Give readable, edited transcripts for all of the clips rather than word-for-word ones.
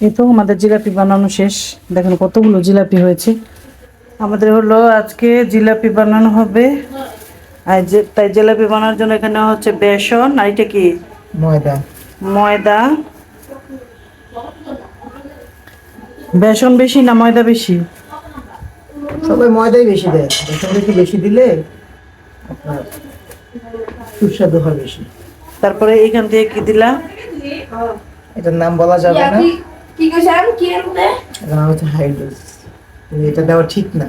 এই তো আমাদের জিলাপি বানানো শেষ। দেখেন কতগুলো জিলাপি হয়েছে। আমাদের হলো আজকে জিলাপি বানানো হবে। আর তাই জিলাপি বানানোর জন্য এখানে হচ্ছে বেসন, আর এটা কি ময়দা। ময়দা। বেসন বেশি না ময়দা বেশি? সবাই ময়দাই বেশি দেয়, বেসন একটু বেশি দিলে আপনার সুস্বাদু হয় বেশি। তারপরে এইখান থেকে কি দিলা? এটার নাম বলা যাবে না, এটা নাম হচ্ছে হাইড্রোস। এটা দেওয়া ঠিক না।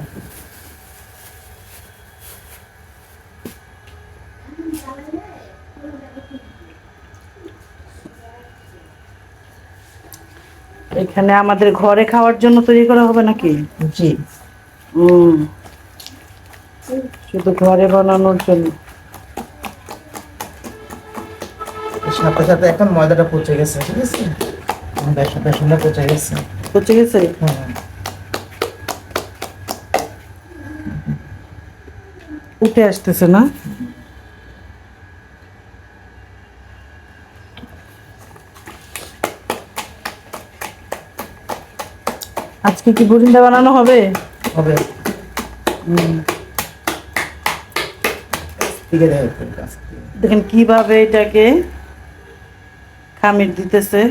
এখানে আমাদের ঘরে খাওয়ার জন্য তৈরি করা হবে নাকি? জি। শুধু ঘরে বানানোর জন্য। সাথে সাথে এখন ময়দাটা পচে গেছে, ঠিক আছে, বেসনটা পচে গেছে। পচে গেছে? হ্যাঁ। উঠে আসতেছে না? আজকে কি বুরিন্দা বানানো হবে? হবে। দেখেন কিভাবে এটাকে খামির দিতেছে।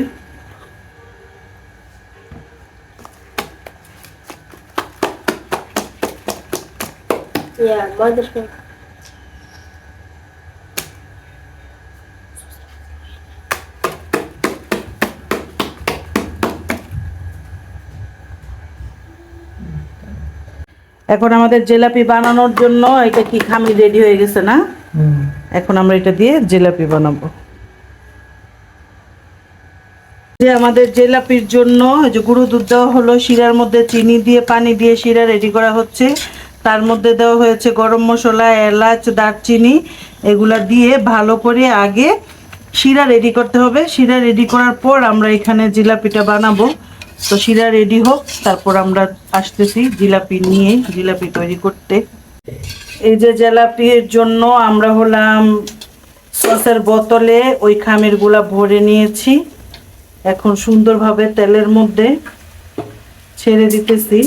এখন আমাদের জিলাপি বানানোর জন্য এটা কি খামির রেডি হয়ে গেছে না? এখন আমরা এটা দিয়ে জিলাপি বানাবো। যে আমাদের জিলাপির জন্য যে গুঁড়ো দুধ দেওয়া হলো, শিরার মধ্যে চিনি দিয়ে পানি দিয়ে শিরা রেডি করা হচ্ছে। তার মধ্যে দেওয়া হয়েছে গরম মশলা, এলাচ, দারচিনি, এগুলা দিয়ে ভালো করে আগে শিরা রেডি করতে হবে। শিরা রেডি করার পর আমরা এখানে জিলাপিটা বানাবো। তো শিরা রেডি হোক, তারপর আমরা আসতেছি জিলাপি নিয়ে জিলাপি তৈরি করতে। এই যে জিলাপির জন্য আমরা হলাম সসের বোতলে ওই খামিরগুলা ভরে নিয়েছি। এখন সুন্দরভাবে তেলের মধ্যে ছেড়ে দিতেছি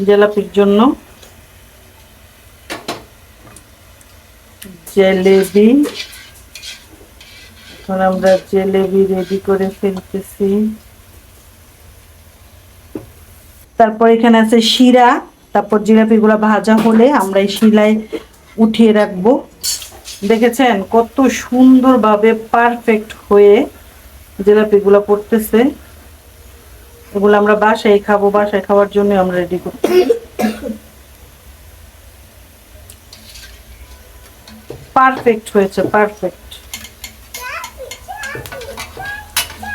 জিলাপির জন্য। জিলেবি, এখন আমরা জিলেবি রেডি করে ফেলতেছি। তারপর এখানে আছে শিরা। তারপর জিলাপিগুলো ভাজা হলে আমরা এই শিলায় উঠিয়ে রাখবো। দেখেছেন কত সুন্দরভাবে পারফেক্ট হয়ে জিলাপিগুলো পড়তেছে। এগুলো আমরা বাসায় খাবো, বাসায় খাওয়ার জন্য আমরা রেডি করছি। পারফেক্ট হয়েছে, পারফেক্ট।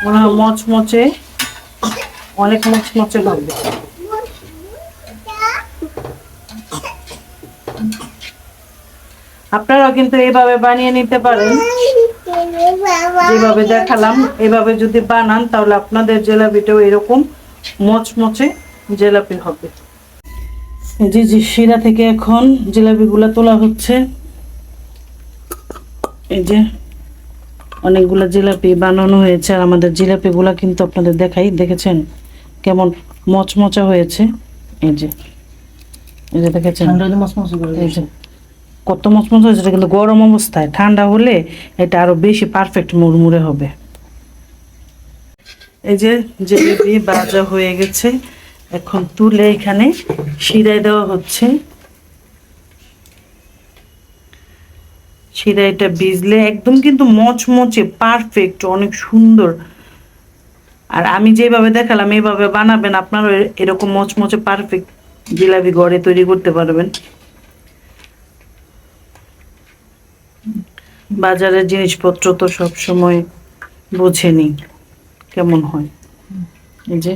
মনে হয় মচমচে, অনেক মচমচে হবে। আপনারাও কিন্তু এইভাবে বানিয়ে নিতে পারেন, যেভাবে দেখালাম এভাবে যদি বানান তাহলে আপনাদের জিলাপিটাও এরকম মচমচে জিলাপি হবে। এই যে শিরা থেকে এখন জিলাপিগুলো তোলা হচ্ছে। এই যে অনেকগুলো জিলাপি বানানো হয়েছে। আর আমাদের জিলাপিগুলা কিন্তু আপনাদের দেখাই, দেখেছেন কেমন মচমচা হয়েছে? এই যে দেখেছেন এই যে কত মচমচে হয়েছে। এটা কিন্তু গরম অবস্থায়, ঠান্ডা হলে এটা আরো বেশি পারফেক্ট মুড়মুড়ে হবে। এই যে জিলাপি ভাজা হয়ে গেছে, এখন তুলে এখানে শিরায় দেওয়া হচ্ছে। শিরা এটা ভিজলে একদম কিন্তু মচমচে পারফেক্ট, অনেক সুন্দর। আর আমি যেভাবে দেখালাম এইভাবে বানাবেন, আপনারা এরকম মচমচে পারফেক্ট জিলাপি ঘরে তৈরি করতে পারবেন। বাজারের জিনিসপত্র তো সব সময় বোঝেনি কেমন হয়। এই যে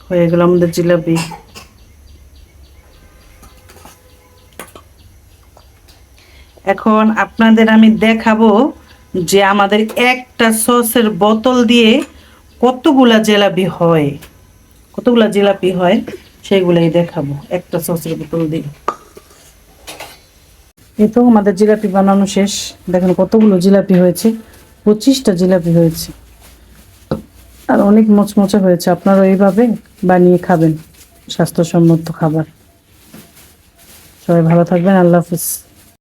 হয়ে গেল আমাদের জিলাপি। এখন আপনাদের আমি দেখাবো যে আমাদের একটা সসের বোতল দিয়ে কতগুলা জিলাপি হয়, কতগুলা জিলাপি হয় সেগুলাই দেখাবো একটা সসের বোতল দিয়ে। এই তো আমাদের জিলাপি বানানো শেষ। দেখেন কতগুলো জিলাপি হয়েছে, 25টা জিলাপি হয়েছে, আর অনেক মচমচে হয়েছে। আপনারা এইভাবে বানিয়ে খাবেন, স্বাস্থ্যসম্মত খাবার। সবাই ভালো থাকবেন, আল্লাহ হাফিজ।